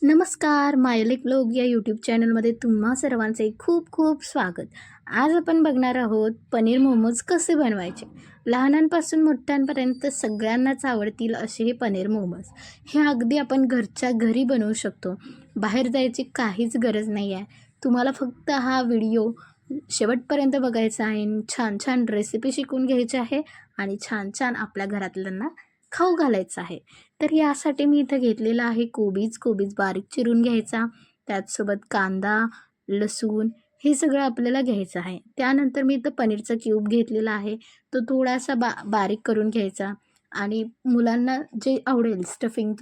नमस्कार, मायलिक ब्लॉग या यूट्यूब चॅनलमध्ये तुम्हा सर्वांचे खूप खूप स्वागत. आज आपण बघणार आहोत पनीर मोमोज कसे बनवायचे. लहानांपासून मोठ्यांपर्यंत सगळ्यांनाच आवडतील असे हे पनीर मोमोज. हे अगदी आपण घरच्या घरी बनवू शकतो. बाहेर जायची काहीच गरज नाही आहे. तुम्हाला फक्त हा व्हिडिओ शेवटपर्यंत बघायचा आहे. छान छान रेसिपी शिकून घ्यायची आहे आणि छान छान आपल्या घरातल्यांना खाऊ घालायचं आहे. तर यासाठी मी इथं घेतलेला आहे कोबीज बारीक चिरून घ्यायचा. त्याचसोबत कांदा, लसूण हे सगळं आपल्याला घ्यायचं आहे. त्यानंतर मी इथं पनीरचा क्यूब घेतलेला आहे. तो थोडासा बारीक करून घ्यायचा आणि मुलांना जे आवडेल स्टफिंग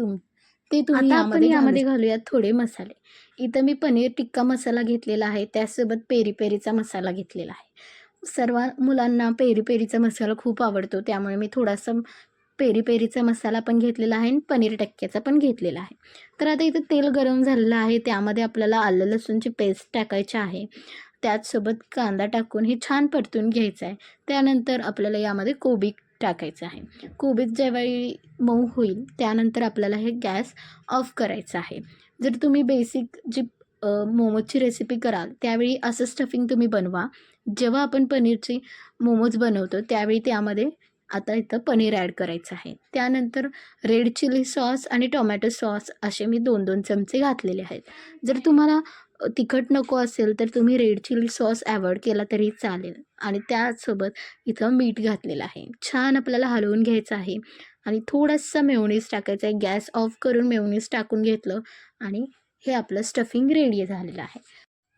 ते तुम्ही आता आपण यामध्ये घालूयात थोडे मसाले. इथं मी पनीर टिक्का मसाला घेतलेला आहे. त्यासोबत पेरी पेरीचा मसाला घेतलेला आहे. सर्व मुलांना पेरी पेरीचा मसाला खूप आवडतो, त्यामुळे मी थोडासा पेरी पेरीचा मसाला पण घेतलेला आहे आणि पनीर टिक्क्याचा पण घेतलेला आहे. तर आता इथं तेल गरम झालेलं आहे. त्यामध्ये आपल्याला आलं लसूणची पेस्ट टाकायची आहे. त्याचसोबत कांदा टाकून हे छान परतून घ्यायचं आहे. त्यानंतर आपल्याला यामध्ये कोबी टाकायचं आहे. कोबी ज्यावेळी मऊ होईल त्यानंतर आपल्याला हे गॅस ऑफ करायचं आहे. जर तुम्ही बेसिक जी मोमोजची रेसिपी कराल त्यावेळी असं स्टफिंग तुम्ही बनवा. जेव्हा आपण पनीरची मोमोज बनवतो त्यावेळी त्यामध्ये आता इथं पनीर ॲड करायचं आहे. त्यानंतर रेड चिली सॉस आणि टोमॅटो सॉस असे मी 2-2 चमचे घातलेले आहेत. जर तुम्हाला तिखट नको असेल तर तुम्ही रेड चिली सॉस अवॉइड केला तरी चालेल आणि त्याचसोबत इथं मीठ घातलेलं आहे. छान आपल्याला हलवून घ्यायचं आहे आणि थोडासा मेयोनीज टाकायचा आहे. गॅस ऑफ करून मेयोनीज टाकून घेतलं आणि हे आपलं स्टफिंग रेडी झालेलं आहे.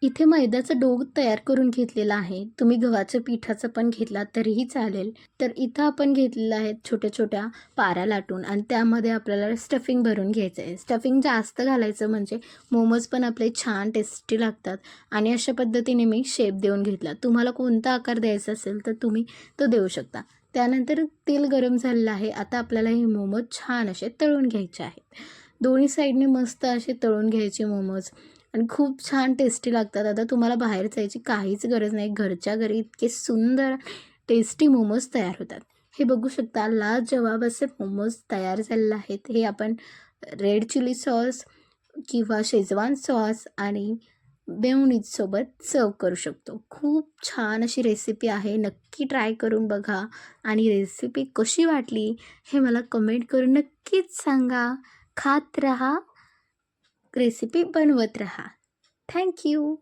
इथे मैद्याचा डो तयार करून घेतलेला आहे. तुम्ही गव्हाच्या पिठाचा पण घेतला तरीही चालेल. तर इथं आपण घेतलेलं आहे छोट्या छोट्या पाऱ्या लाटून आणि त्यामध्ये आपल्याला स्टफिंग भरून घ्यायचं आहे. स्टफिंग जास्त घालायचं म्हणजे मोमोज पण आपले छान टेस्टी लागतात आणि अशा पद्धतीने मी शेप देऊन घेतला. तुम्हाला कोणता आकार द्यायचा असेल तर तुम्ही तो देऊ शकता. त्यानंतर तेल गरम झालेलं आहे. आता आपल्याला हे मोमोज छान असे तळून घ्यायचे आहेत. दोन्ही साईडने मस्त असे तळून घ्यायचे मोमोज आणि खूप छान टेस्टी लागतात. आता तुम्हाला बाहेर जायची काहीच गरज नाही. घरच्या घरी इतके सुंदर टेस्टी मोमोज तयार होतात. हे बघू शकता लाजवाब असे मोमोज तयार झालेले आहेत. हे आपण रेड चिली सॉस किंवा शेजवान सॉस आणि मेयोनीजसोबत सर्व करू शकतो. खूप छान अशी रेसिपी आहे. नक्की ट्राय करून बघा आणि रेसिपी कशी वाटली हे मला कमेंट करून नक्कीच सांगा. खात रहा, रेसिपी बनवत रहा. Thank you.